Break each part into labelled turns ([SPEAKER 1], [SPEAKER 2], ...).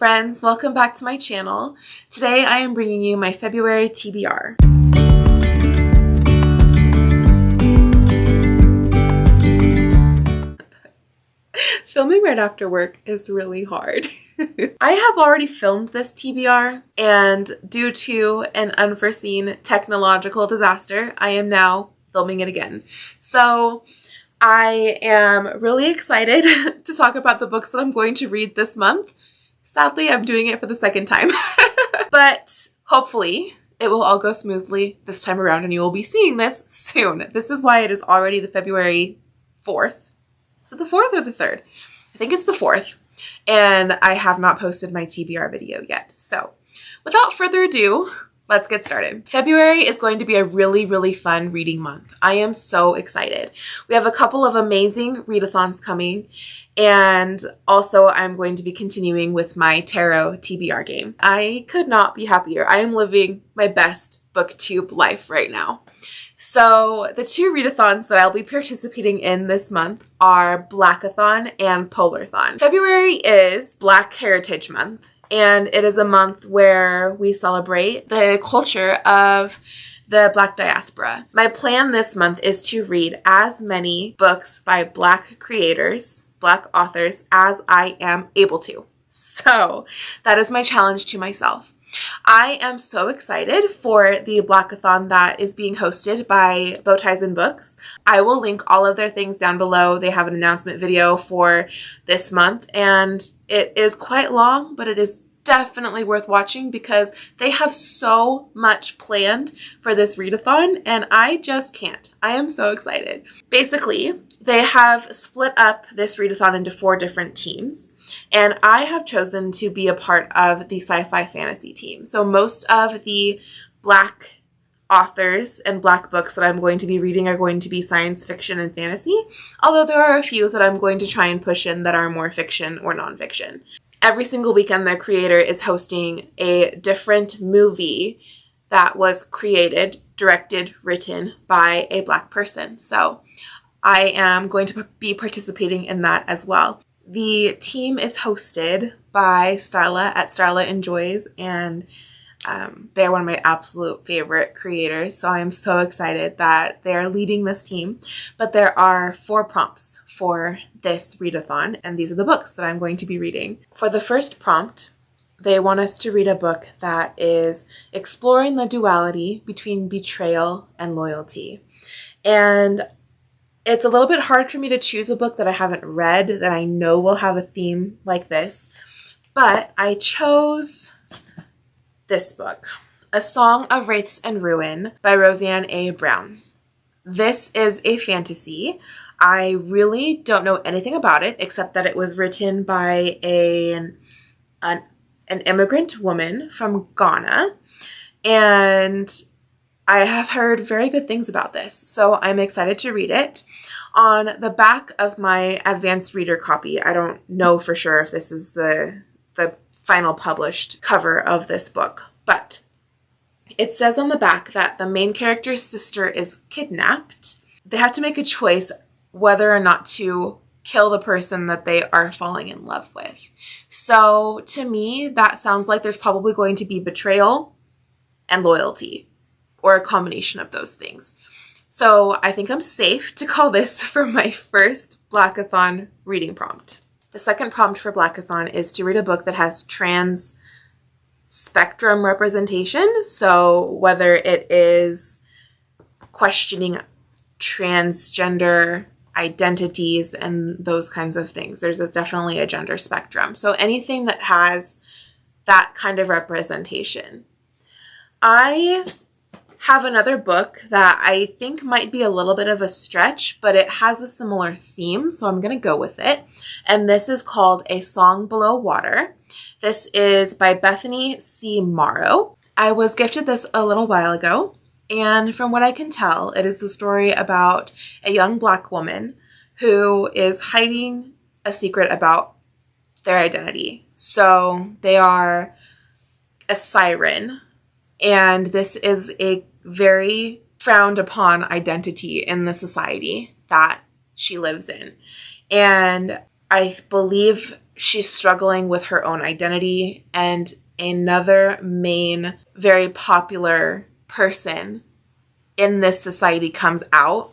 [SPEAKER 1] friends, welcome back to my channel. Today I am bringing you my February TBR. Filming right after work is really hard. I have already filmed this TBR, and due to an unforeseen technological disaster, I am now filming it again. So I am really excited to talk about the books that I'm going to read this month. Sadly, I'm doing it for the second time, but hopefully it will all go smoothly this time around and you will be seeing this soon. This is why it is already the February 4th. Is it the 4th or the 3rd? I think it's the 4th, and I have not posted my TBR video yet. So without further ado, let's get started. February is going to be a really fun reading month. I am so excited. We have a couple of amazing readathons coming, and also I'm going to be continuing with my tarot TBR game. I could not be happier. I am living my best booktube life right now. So the two readathons that I'll be participating in this month are Blackathon and Polarthon. February is Black Heritage Month, and it is a month where we celebrate the culture of the Black diaspora. My plan this month is to read as many books by Black creators, Black authors, as I am able to. So that is my challenge to myself. I am so excited for the Blackathon that is being hosted by Bowties and Books. I will link all of their things down below. They have an announcement video for this month, and it is quite long, but it is definitely worth watching because they have so much planned for this readathon, and I just can't. I am so excited. Basically, they have split up this readathon into 4 different teams, and I have chosen to be a part of the sci-fi fantasy team. So most of the Black authors and Black books that I'm going to be reading are going to be science fiction and fantasy, although there are a few that I'm going to try and push in that are more fiction or nonfiction. Every single weekend, their creator is hosting a different movie that was created, directed, written by a Black person. So I am going to be participating in that as well. The team is hosted by Starla at Starla Enjoys, and they're one of my absolute favorite creators. So I am so excited that they're leading this team. But there are 4 prompts for this readathon, and these are the books that I'm going to be reading. For the first prompt, they want us to read a book that is exploring the duality between betrayal and loyalty. And it's a little bit hard for me to choose a book that I haven't read that I know will have a theme like this, but I chose this book, A Song of Wraiths and Ruin by Roseanne A. Brown. This is a fantasy. I really don't know anything about it except that it was written by an immigrant woman from Ghana, and I have heard very good things about this, so I'm excited to read it. On the back of my advanced reader copy, I don't know for sure if this is the final published cover of this book, but it says on the back that the main character's sister is kidnapped. They have to make a choice whether or not to kill the person that they are falling in love with. So to me, that sounds like there's probably going to be betrayal and loyalty, or a combination of those things. So I think I'm safe to call this for my first Blackathon reading prompt. The second prompt for Blackathon is to read a book that has trans spectrum representation. So whether it is questioning transgender identities and those kinds of things, there's definitely a gender spectrum. So anything that has that kind of representation. I have another book that I think might be a little bit of a stretch, but it has a similar theme, so I'm going to go with it. And this is called A Song Below Water. This is by Bethany C. Morrow. I was gifted this a little while ago, and from what I can tell, it is the story about a young Black woman who is hiding a secret about their identity. So they are a siren, and this is a very frowned upon identity in the society that she lives in. And I believe she's struggling with her own identity, and another main, very popular person in this society comes out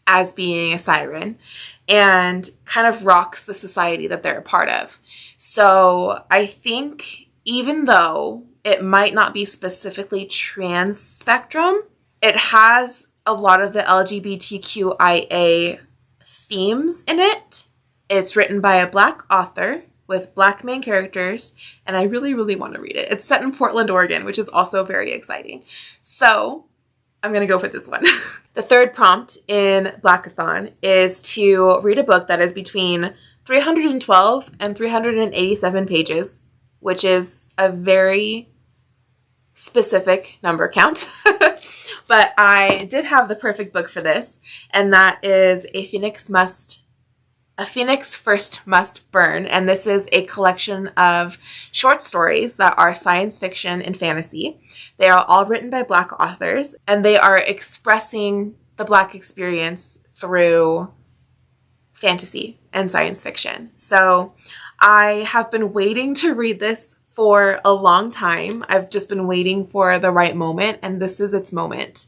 [SPEAKER 1] as being a siren and kind of rocks the society that they're a part of. So I think even though it might not be specifically trans spectrum, it has a lot of the LGBTQIA themes in it. It's written by a Black author with Black main characters, and I really, really want to read it. It's set in Portland, Oregon, which is also very exciting. So I'm going to go for this one. The third prompt in Blackathon is to read a book that is between 312 and 387 pages, which is a very specific number count. But I did have the perfect book for this, and that is A Phoenix First Must Burn. And this is a collection of short stories that are science fiction and fantasy. They are all written by Black authors, and they are expressing the Black experience through fantasy and science fiction. So I have been waiting to read this for a long time. I've just been waiting for the right moment, and this is its moment.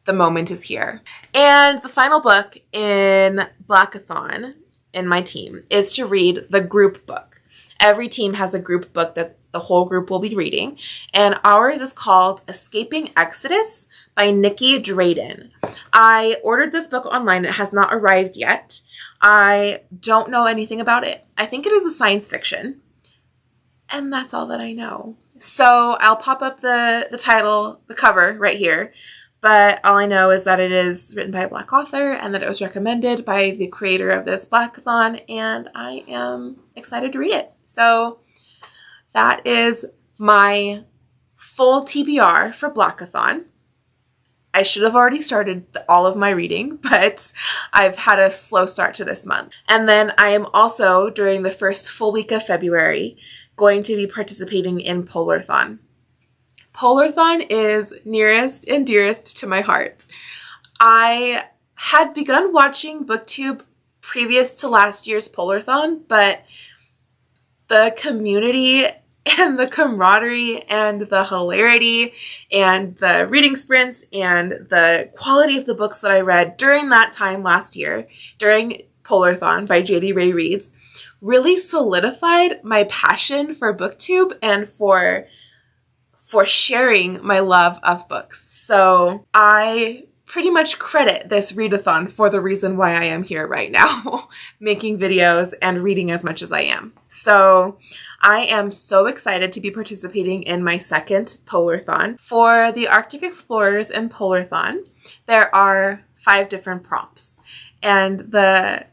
[SPEAKER 1] The moment is here. And the final book in Blackathon in my team is to read the group book. Every team has a group book that the whole group will be reading, and ours is called Escaping Exodus by Nikki Drayden. I ordered this book online. It has not arrived yet. I don't know anything about it. I think it is a science fiction, and that's all that I know. So I'll pop up the title, the cover right here. But all I know is that it is written by a Black author and that it was recommended by the creator of this Blackathon, and I am excited to read it. So that is my full TBR for Blackathon. I should have already started all of my reading, but I've had a slow start to this month. And then I am also, during the first full week of February, going to be participating in Polarthon. Polarthon is nearest and dearest to my heart. I had begun watching BookTube previous to last year's Polarthon, but the community and the camaraderie and the hilarity and the reading sprints and the quality of the books that I read during that time last year, during Polarthon by J.D. Ray Reads, really solidified my passion for BookTube and for sharing my love of books. So I pretty much credit this readathon for the reason why I am here right now, making videos and reading as much as I am. So I am so excited to be participating in my second Polarthon. For the Arctic Explorers in Polarthon, there are 5 different prompts. And the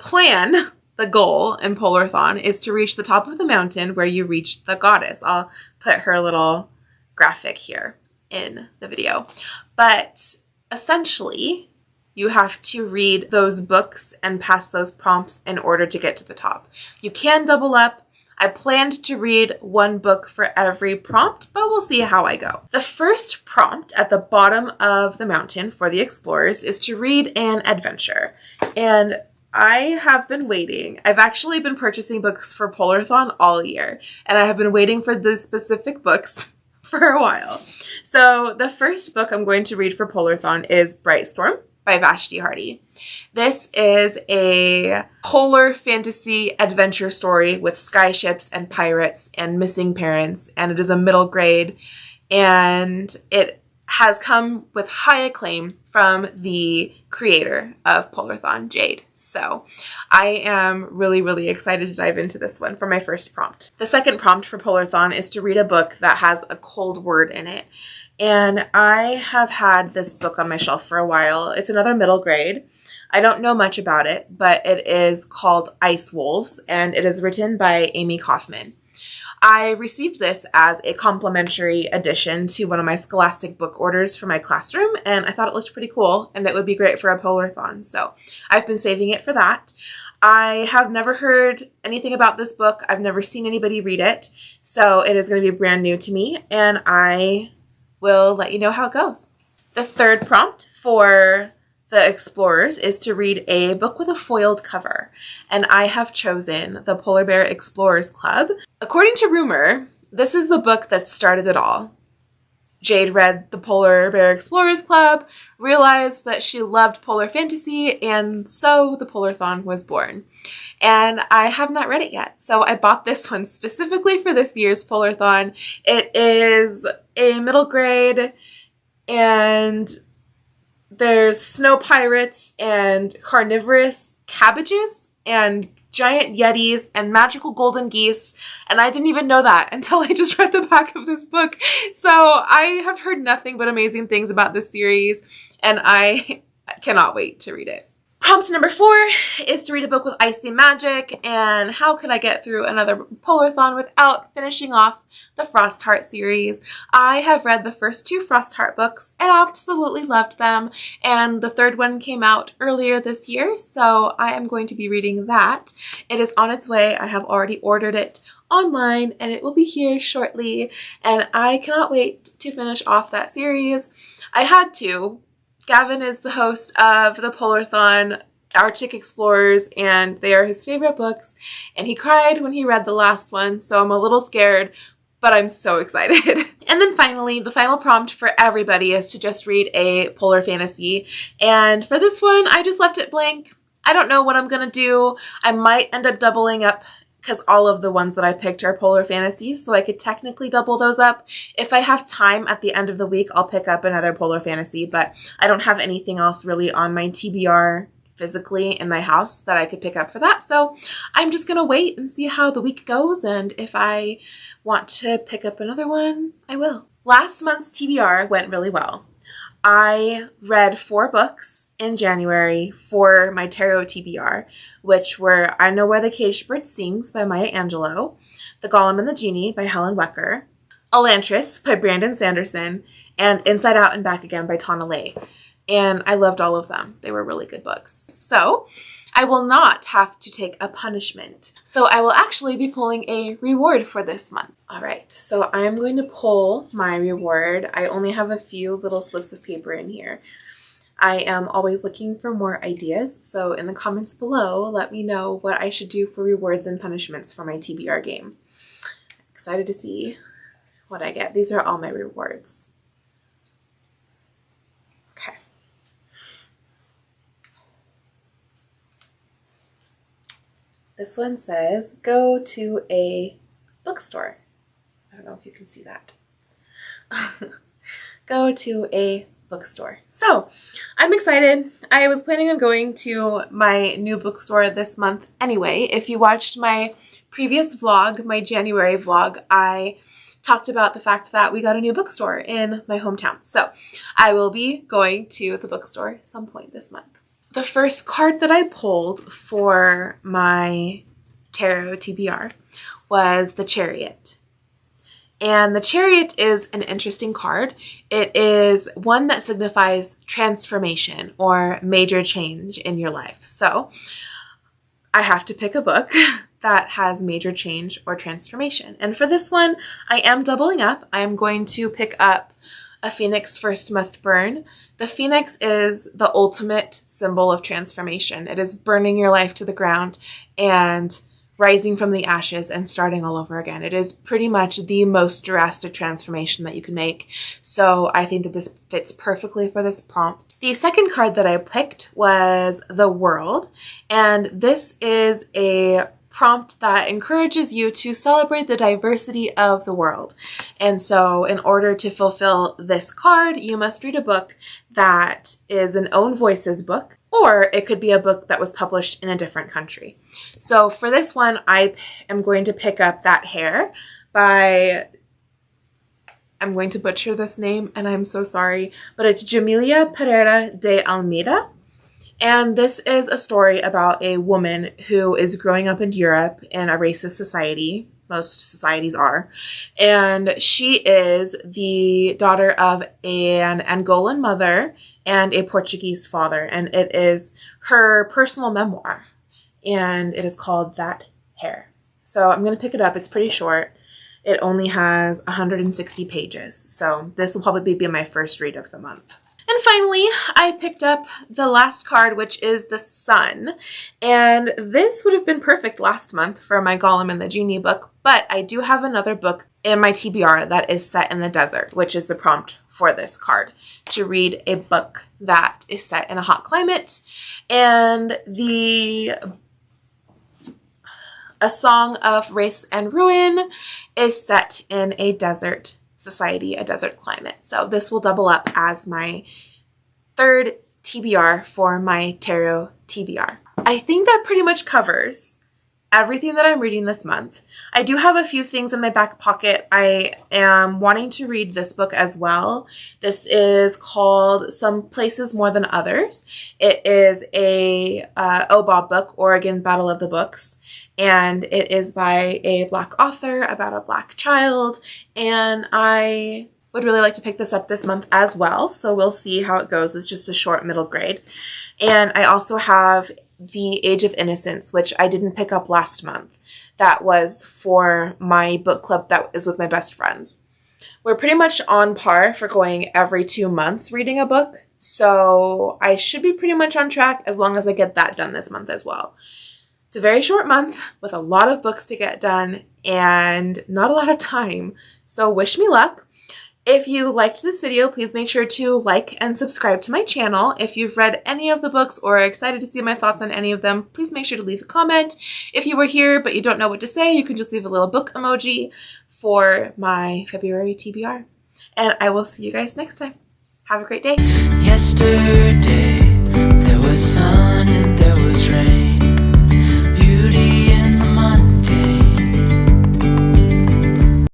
[SPEAKER 1] plan, the goal in Polarthon is to reach the top of the mountain where you reach the goddess. I'll put her little graphic here in the video. But essentially, you have to read those books and pass those prompts in order to get to the top. You can double up. I planned to read 1 book for every prompt, but we'll see how I go. The first prompt at the bottom of the mountain for the explorers is to read an adventure. And I have been waiting. I've actually been purchasing books for Polarthon all year, and I have been waiting for the specific books for a while. So the first book I'm going to read for Polarthon is Brightstorm by Vashti Hardy. This is a polar fantasy adventure story with skyships and pirates and missing parents, and it is a middle grade, and it has come with high acclaim from the creator of Polarthon, Jade. So I am really, really excited to dive into this one for my first prompt. The second prompt for Polarthon is to read a book that has a cold word in it. And I have had this book on my shelf for a while. It's another middle grade. I don't know much about it, but it is called Ice Wolves, and it is written by Amy Kaufman. I received this as a complimentary addition to one of my Scholastic book orders for my classroom, and I thought it looked pretty cool, and it would be great for a Polarthon, so I've been saving it for that. I have never heard anything about this book. I've never seen anybody read it, so it is going to be brand new to me, and I will let you know how it goes. The third prompt for the explorers is to read a book with a foiled cover, and I have chosen the Polar Bear Explorers Club. According to rumor, this is the book that started it all. Jade read the Polar Bear Explorers Club, realized that she loved polar fantasy, and so the Polarthon was born. And I have not read it yet, so I bought this one specifically for this year's Polarthon. It is a middle grade, and there's snow pirates and carnivorous cabbages and giant yetis and magical golden geese, and I didn't even know that until I just read the back of this book. So I have heard nothing but amazing things about this series, and I cannot wait to read it. Prompt number 4 is to read a book with icy magic, and how could I get through another Polarthon without finishing off the Frostheart series? I have read the first 2 Frostheart books and absolutely loved them, and the third one came out earlier this year, so I am going to be reading that. It is on its way. I have already ordered it online, and it will be here shortly, and I cannot wait to finish off that series. I had to. Gavin is the host of the Polarthon Arctic Explorers, and they are his favorite books, and he cried when he read the last one, so I'm a little scared, but I'm so excited. And then finally, the final prompt for everybody is to just read a polar fantasy, and for this one, I just left it blank. I don't know what I'm gonna do. I might end up doubling up because all of the ones that I picked are polar fantasies, so I could technically double those up. If I have time at the end of the week, I'll pick up another polar fantasy, but I don't have anything else really on my TBR physically in my house that I could pick up for that, so I'm just gonna wait and see how the week goes, and if I want to pick up another one, I will. Last month's TBR went really well. I read 4 books in January for my tarot TBR, which were I Know Where the Caged Bird Sings by Maya Angelou, The Golem and the Genie by Helen Wecker, Elantris by Brandon Sanderson, and Inside Out and Back Again by Tana Lay. And I loved all of them. They were really good books. So I will not have to take a punishment. So I will actually be pulling a reward for this month. All right, so I'm going to pull my reward. I only have a few little slips of paper in here. I am always looking for more ideas, so in the comments below, let me know what I should do for rewards and punishments for my TBR game. Excited to see what I get. These are all my rewards. Okay. This one says, go to a bookstore. I don't know if you can see that. Go to a bookstore. So I'm excited. I was planning on going to my new bookstore this month anyway. If you watched my previous vlog, my January vlog, I talked about the fact that we got a new bookstore in my hometown. So I will be going to the bookstore some point this month. The first card that I pulled for my tarot TBR was the Chariot. And the Chariot is an interesting card. It is one that signifies transformation or major change in your life. So I have to pick a book that has major change or transformation. And for this one, I am doubling up. I am going to pick up A Phoenix First Must Burn. The phoenix is the ultimate symbol of transformation. It is burning your life to the ground and rising from the ashes and starting all over again. It is pretty much the most drastic transformation that you can make. So I think that this fits perfectly for this prompt. The second card that I picked was The World, and this is a prompt that encourages you to celebrate the diversity of the world. And so in order to fulfill this card, you must read a book that is an own voices book, or it could be a book that was published in a different country. So for this one, I am going to pick up That Hair by, I'm going to butcher this name and I'm so sorry, but it's Jamilia Pereira de Almeida. And this is a story about a woman who is growing up in Europe in a racist society. Most societies are. And she is the daughter of an Angolan mother and a Portuguese father. And it is her personal memoir. And it is called That Hair. So I'm going to pick it up. It's pretty short. It only has 160 pages. So this will probably be my first read of the month. And finally, I picked up the last card, which is the Sun. And this would have been perfect last month for my Gollum and the Genie book, but I do have another book in my TBR that is set in the desert, which is the prompt for this card, to read a book that is set in a hot climate. And A Song of Wraiths and Ruin is set in a desert society, a desert climate. So this will double up as my third TBR for my tarot TBR. I think that pretty much covers everything that I'm reading this month. I do have a few things in my back pocket. I am wanting to read this book as well. This is called Some Places More Than Others. It is a OBOB book, Oregon Battle of the Books, and it is by a Black author about a Black child, and I would really like to pick this up this month as well, so we'll see how it goes. It's just a short middle grade. And I also have The Age of Innocence, which I didn't pick up last month. That was for my book club that is with my best friends. We're pretty much on par for going every 2 months reading a book, so I should be pretty much on track as long as I get that done this month as well. It's a very short month with a lot of books to get done and not a lot of time, so wish me luck. If you liked this video, please make sure to like and subscribe to my channel. If you've read any of the books or are excited to see my thoughts on any of them, please make sure to leave a comment. If you were here but you don't know what to say, you can just leave a little book emoji for my February TBR. And I will see you guys next time. Have a great day.
[SPEAKER 2] Yesterday, there was sun and there was rain.